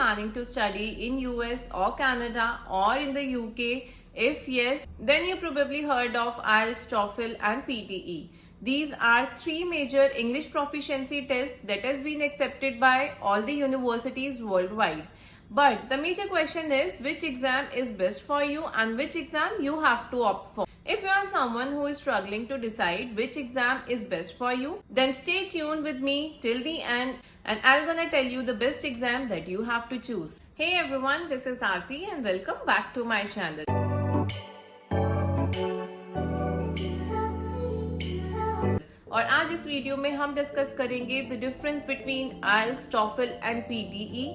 planning to study in US or Canada or in the UK? If yes, then you probably heard of IELTS, TOEFL and PTE. These are three major English proficiency tests that has been accepted by all the universities worldwide. But the major question is which exam is best for you and which exam you have to opt for. If you are someone who is struggling to decide which exam is best for you, then stay tuned with me till the end and I'm gonna tell you the best exam that you have to choose. Hey everyone, this is Aarti and welcome back to my channel. और आज इस video में हम discuss करेंगे the difference between IELTS, TOEFL and PTE।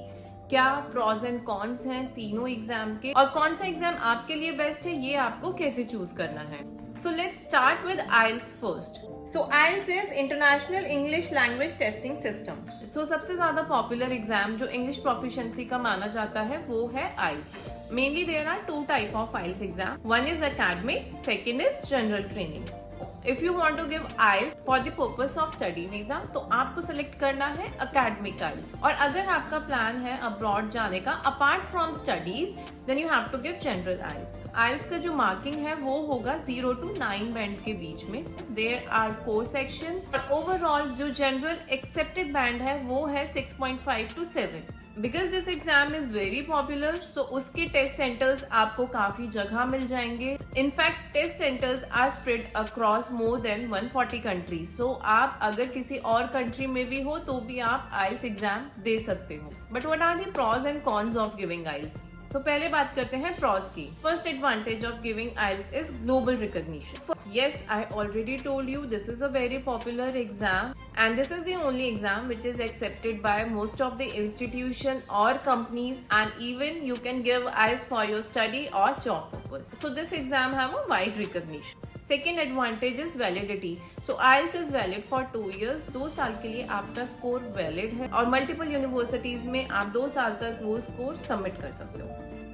क्या pros and cons हैं तीनों exam के और कौन सा एग्जाम आपके लिए बेस्ट है, ये आपको कैसे चूज करना है। So let's start with IELTS first. So IELTS is international English language testing system. तो सबसे ज्यादा पॉपुलर एग्जाम जो इंग्लिश प्रोफिशिएंसी का माना जाता है वो है IELTS। Mainly there are two type of IELTS exam, one is academic, second is general training. If you want to give IELTS for the purpose of study visa तो आपको select करना है अकेडमिक IELTS। और अगर आपका plan है abroad जाने का apart from studies then you have to give general IELTS। IELTS का जो मार्किंग है वो होगा 0 to 9 बैंड के बीच में। देयर आर 4 सेक्शंस और ओवरऑल जो जनरल एक्सेप्टेड बैंड है वो है 6.5 to 7। Because this exam is very popular so उसके टेस्ट सेंटर्स आपको काफी जगह मिल जाएंगे। In fact test centres are spread across more than 140 countries. So आप अगर किसी और कंट्री में भी हो तो भी आप IELTS एग्जाम दे सकते हो। But what are the pros and cons of giving IELTS? तो पहले बात करते हैं प्रॉज की। First advantage of giving IELTS is global recognition. Yes, I already told you this is a very popular exam and this is the only exam which is accepted by most of the institution or companies, and even you can give IELTS for your study or job purpose. So this exam have a wide recognition. Second advantage is validity. So IELTS is valid for 2 years. 2 साल के लिए आपका score valid है और multiple universities में आप 2 साल तक वो स्कोर सबमिट कर सकते हो।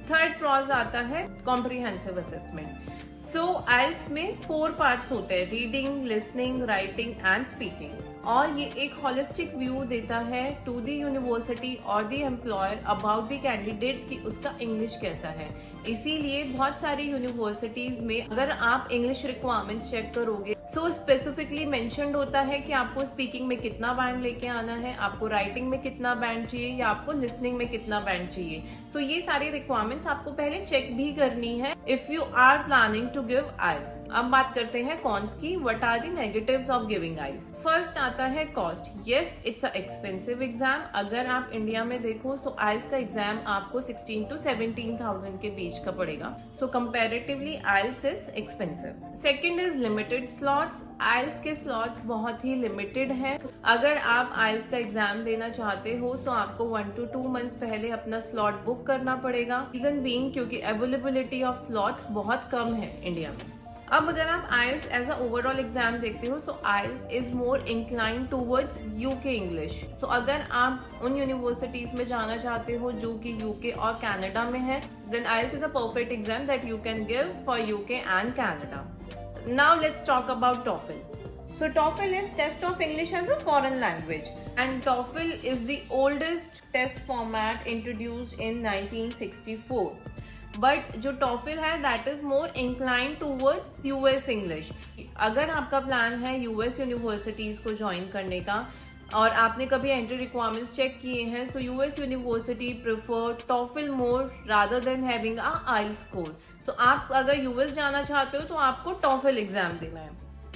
थर्ड प्रॉज आता है कॉम्प्रिहेंसिव असेसमेंट। सो IELTS में 4 पार्ट्स होते हैं, reading, listening, writing and speaking. और ये एक होलिस्टिक व्यू देता है टू द यूनिवर्सिटी और the employer about the candidate कि उसका इंग्लिश कैसा है। इसीलिए बहुत सारी यूनिवर्सिटीज में अगर आप इंग्लिश रिक्वायरमेंट्स चेक करोगे सो स्पेसिफिकली मेंशन्ड होता है कि आपको स्पीकिंग में कितना बैंड लेके आना है, आपको राइटिंग में कितना बैंड चाहिए या आपको लिसनिंग में कितना बैंड चाहिए। सो ये सारी रिक्वायरमेंट्स आपको पहले चेक भी करनी है if you are planning to give IELTS। अब बात करते हैं कॉन्स की। What are the negatives of giving IELTS? First आता है cost. Yes, it's a expensive exam. अगर आप इंडिया में देखो सो IELTS का एग्जाम आपको 16 to 17,000 के बीच का पड़ेगा। So comparatively IELTS is expensive. Second is limited slots. IELTS के स्लॉट्स बहुत ही लिमिटेड हैं। अगर आप IELTS का एग्जाम देना चाहते हो तो आपको 1 to 2 मंथ्स पहले अपना स्लॉट बुक करना पड़ेगा। रीजन बीइंग क्योंकि अवेलेबिलिटी ऑफ स्लॉट्स बहुत कम है इंडिया में। अब अगर आप IELTS as a overall exam देखते हो so IELTS is more incline towards UK English. So अगर आप उन यूनिवर्सिटीज में जाना चाहते हो जो कि UK और कनाडा में है then IELTS is a perfect exam that you can give for UK and Canada. Now let's talk about TOEFL. So TOEFL is test of English as a foreign language and TOEFL is the oldest test format introduced in 1964. But जो TOEFL है that is more inclined towards US English. अगर आपका plan है US universities को join करने का और आपने कभी एंट्री रिक्वायरमेंट्स चेक किए हैं so US university prefer TOEFL more rather than having a IELTS score. So आप अगर US जाना चाहते हो तो आपको TOEFL एग्जाम देना है।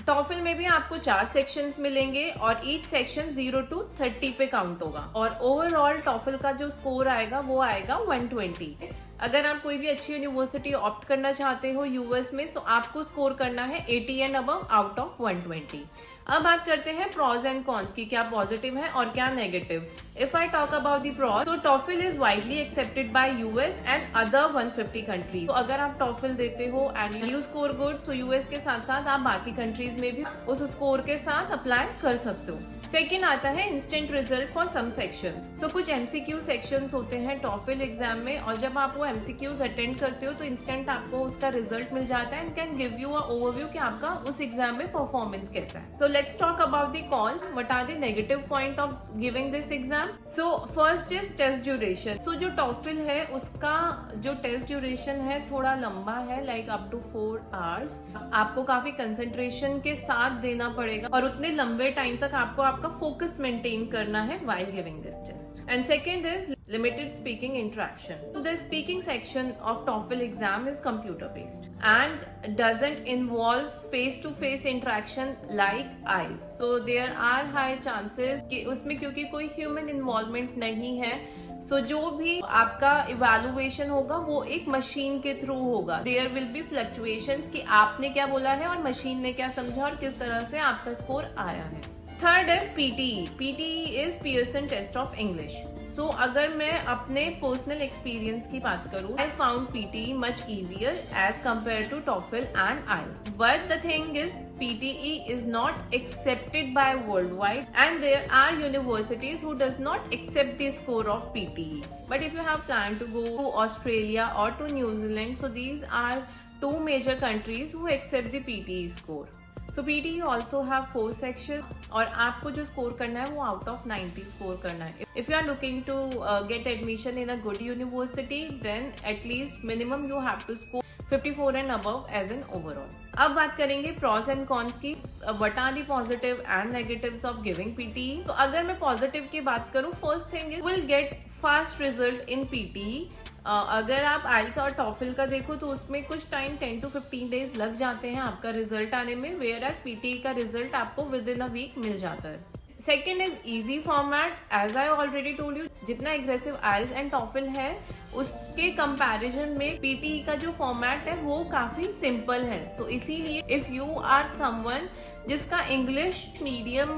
TOEFL में भी आपको 4 सेक्शंस मिलेंगे और ईच सेक्शन 0 to 30 पे काउंट होगा और ओवरऑल TOEFL का जो स्कोर आएगा वो आएगा 120। अगर आप कोई भी अच्छी यूनिवर्सिटी ऑप्ट करना चाहते हो US में तो आपको स्कोर करना है 80 एंड अबव आउट ऑफ 120। अब बात करते हैं प्रॉज एंड कॉन्स की, क्या पॉजिटिव है और क्या negative. If I talk about the pros तो TOEFL is widely accepted by US and other 150 countries. तो अगर आप TOEFL देते हो एंड यू स्कोर गुड तो US के साथ साथ आप बाकी कंट्रीज में भी उस स्कोर के साथ अप्लाई कर सकते हो। सेकेंड आता है instant result for some section. So कुछ एमसीक्यू सेक्शंस होते हैं टॉफिल एग्जाम में, और जब आप वो एमसीक्यूज अटेंड करते हो तो इंस्टेंट आपको उसका रिजल्ट मिल जाता है and can give you a overview कि आपका उस एग्जाम में परफॉर्मेंस कैसा है। So let's talk about the cons, what are the negative point of giving this exam. So first is test duration. So जो टॉफिल है उसका जो टेस्ट ड्यूरेशन है थोड़ा लंबा है, लाइक अप टू 4 आवर्स। आपको काफी कंसंट्रेशन के साथ देना पड़ेगा और उतने लंबे टाइम तक आपको आपका फोकस मेंटेन करना है while giving this test. And second is limited speaking interaction. The speaking section of TOEFL exam is computer based and doesn't involve face-to-face interaction like IELTS. So there are high chances कि उसमें क्योंकि कोई human involvement नहीं है, सो जो भी आपका evaluation होगा वो एक मशीन के थ्रू होगा। देयर विल बी फ्लक्चुएशंस कि आपने क्या बोला है और मशीन ने क्या समझा और किस तरह से आपका स्कोर आया है। Third is PTE. PTE is Pearson test of English. So अगर मैं अपने पर्सनल एक्सपीरियंस की बात करूं, I found PTE much easier as compare to TOEFL and IELTS, but the thing is PTE is not accepted by worldwide and there are universities who does not accept the score of PTE. But if you have planned to go to Australia or to New Zealand, so these are two major countries who accept the PTE score. So PTE also have 4 sections और आपको जो score करना है वो out of 90 score करना है। If you are looking to get admission in a good university, then at least minimum you have to score 54 and above as an overall. अब बात करेंगे pros and cons की, what are the positive and negatives of giving PTE। तो अगर मैं positive की बात करूँ, first thing is will get fast result in PTE। अगर आप आइल्स और टॉफिल का देखो तो उसमें कुछ टाइम 10 to 15 डेज लग जाते हैं आपका रिजल्ट आने में, वेयर एज PTE का रिजल्ट आपको विद इन अ वीक मिल जाता है। Second is easy format. As I already told you, जितना एग्रेसिव आइल्स एंड टॉफिल है उसके कंपैरिजन में PTE का जो फॉर्मेट है वो काफी सिंपल है। सो इसीलिए इफ यू आर समवन जिसका इंग्लिश मीडियम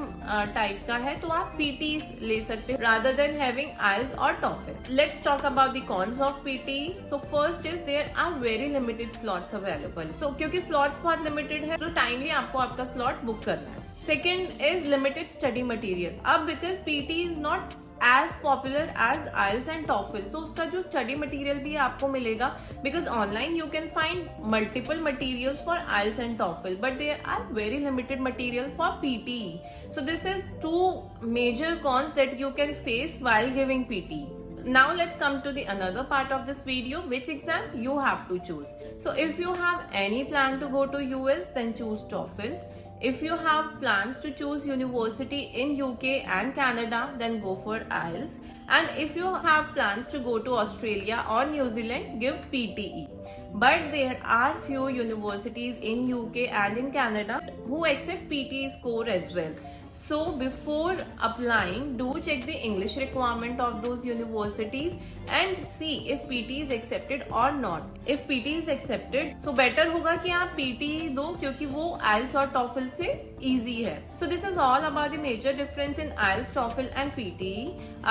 टाइप का है तो आप PTE ले सकते हैं रादर देन हैविंग आइल्स और TOEFL. Let's talk about the cons of PTE। So first is there are very limited slots available. So क्योंकि स्लॉट्स बहुत लिमिटेड है तो टाइमली आपको आपका स्लॉट बुक करना है। Second is limited study material. अब because PTE is not as popular as IELTS and TOEFL, so उसका जो study material भी आपको मिलेगा, because online you can find multiple materials for IELTS and TOEFL, but there are very limited material for PTE. So this is 2 major cons that you can face while giving PTE. Now let's come to the another part of this video, which exam you have to choose. So if you have any plan to go to US, then choose TOEFL. If you have plans to choose university in UK and Canada, then go for IELTS. And if you have plans to go to Australia or New Zealand, give PTE. But there are few universities in UK and in Canada who accept PTE score as well. So before applying, do check the English requirement of those universities and see if PTE is accepted or not. If PTE is accepted, so better होगा कि आप PTE दो क्योंकि वो IELTS और TOEFL से easy है। So this is all about the major difference in IELTS, TOEFL and PTE.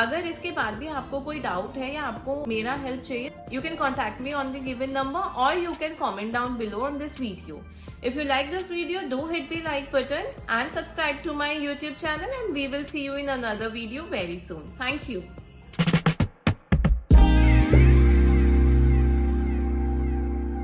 अगर इसके बाद भी आपको कोई डाउट है या आपको मेरा हेल्प चाहिए, you can contact me on the given number or you can comment down below on this video. If you like this video, do hit the like button and subscribe to my YouTube channel, and we will see you in another video very soon. Thank you.